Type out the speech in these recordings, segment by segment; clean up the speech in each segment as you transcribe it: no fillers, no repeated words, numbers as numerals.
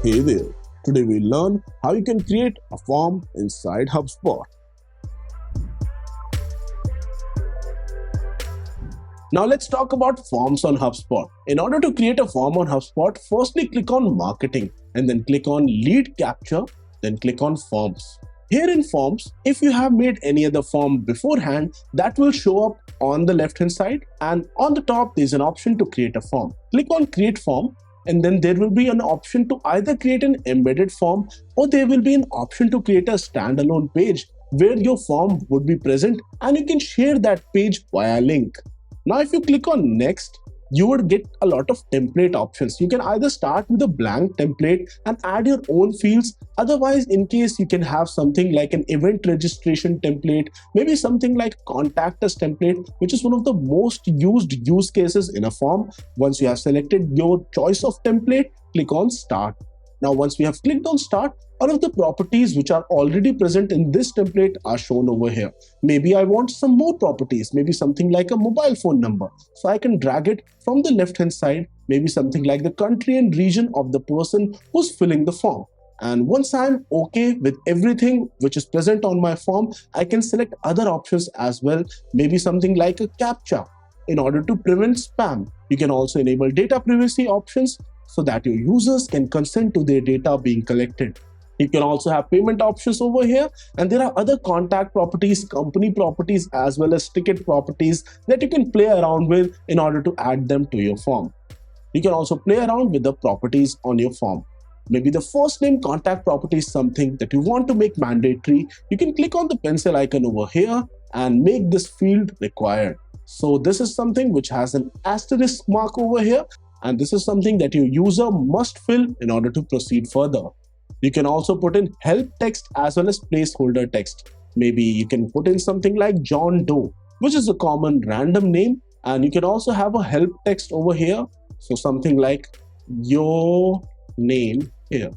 Hey there, today we learn how you can create a form inside HubSpot. Now let's talk about forms on HubSpot. In order to create a form on HubSpot, firstly click on marketing and then click on lead capture, then click on forms. Here in forms, if you have made any other form beforehand, that will show up on the left hand side, and on the top there's an option to create a form. Click on create form, and then there will be an option to either create an embedded form or there will be an option to create a standalone page where your form would be present and you can share that page via link. Now if you click on next, you would get a lot of template options. You can either start with a blank template and add your own fields. Otherwise, in case you can have something like an event registration template, maybe something like contact us template, which is one of the most used use cases in a form. Once you have selected your choice of template, click on start. Now, once we have clicked on start, all of the properties which are already present in this template are shown over here. Maybe I want some more properties, maybe something like a mobile phone number. So I can drag it from the left hand side, maybe something like the country and region of the person who's filling the form. And once I'm okay with everything which is present on my form, I can select other options as well, maybe something like a CAPTCHA in order to prevent spam. You can also enable data privacy options so that your users can consent to their data being collected. You can also have payment options over here, and there are other contact properties, company properties, as well as ticket properties that you can play around with in order to add them to your form. You can also play around with the properties on your form. Maybe the first name contact property is something that you want to make mandatory. You can click on the pencil icon over here and make this field required. So this is something which has an asterisk mark over here, and this is something that your user must fill in order to proceed further. You can also put in help text as well as placeholder text. Maybe you can put in something like John Doe, which is a common random name, and you can also have a help text over here. So something like your name here.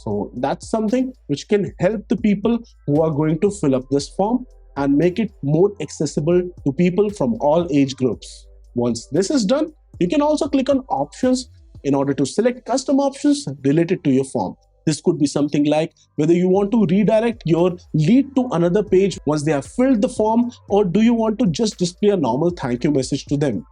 So that's something which can help the people who are going to fill up this form and make it more accessible to people from all age groups. Once this is done, you can also click on options in order to select custom options related to your form. This could be something like whether you want to redirect your lead to another page once they have filled the form, or do you want to just display a normal thank you message to them.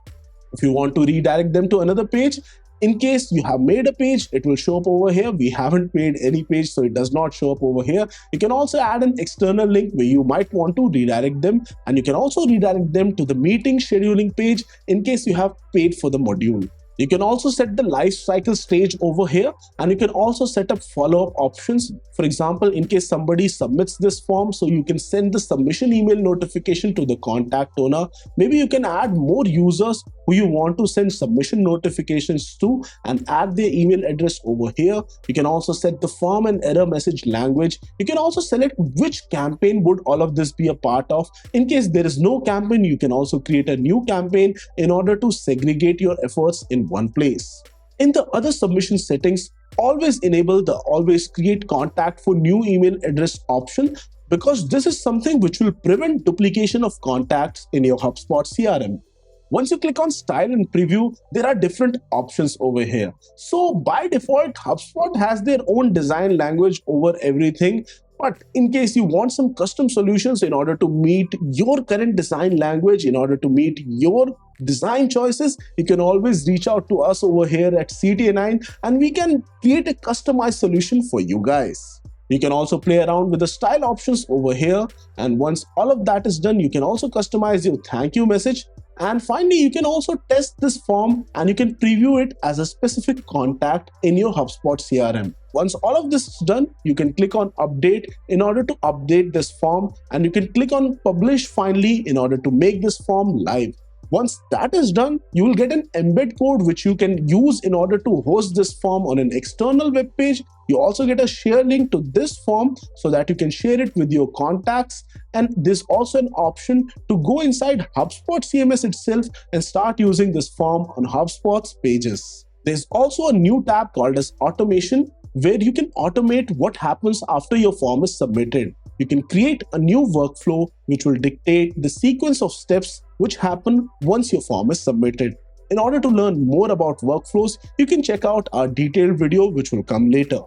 If you want to redirect them to another page, in case you have made a page, it will show up over here. We haven't made any page, so it does not show up over here. You can also add an external link where you might want to redirect them, and you can also redirect them to the meeting scheduling page in case you have paid for the module. You can also set the life cycle stage over here, and you can also set up follow-up options. For example, in case somebody submits this form, so you can send the submission email notification to the contact owner. Maybe you can add more users who you want to send submission notifications to and add their email address over here. You can also set the form and error message language. You can also select which campaign would all of this be a part of. In case there is no campaign, you can also create a new campaign in order to segregate your efforts in one place. In the other submission settings, always enable the always create contact for new email address option, because this is something which will prevent duplication of contacts in your HubSpot CRM. Once you click on style and preview, there are different options over here. So by default, HubSpot has their own design language over everything. But in case you want some custom solutions in order to meet your current design language, in order to meet your design choices, you can always reach out to us over here at CTA9 and we can create a customized solution for you guys. You can also play around with the style options over here. And once all of that is done, you can also customize your thank you message. And finally, you can also test this form and you can preview it as a specific contact in your HubSpot CRM. Once all of this is done, you can click on update in order to update this form, and you can click on publish finally in order to make this form live. Once that is done, you will get an embed code which you can use in order to host this form on an external web page. You also get a share link to this form so that you can share it with your contacts. And there's also an option to go inside HubSpot CMS itself and start using this form on HubSpot's pages. There's also a new tab called as automation, where you can automate what happens after your form is submitted. You can create a new workflow which will dictate the sequence of steps which happen once your form is submitted. In order to learn more about workflows, you can check out our detailed video which will come later.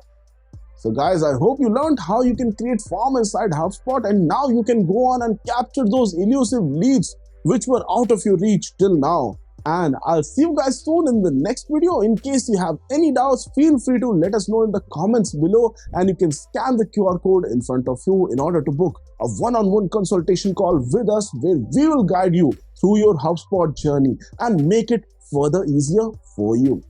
So guys, I hope you learned how you can create form inside HubSpot, and now you can go on and capture those elusive leads which were out of your reach till now. And I'll see you guys soon in the next video. In case you have any doubts, feel free to let us know in the comments below, and you can scan the QR code in front of you in order to book a one-on-one consultation call with us, where we will guide you through your HubSpot journey and make it further easier for you.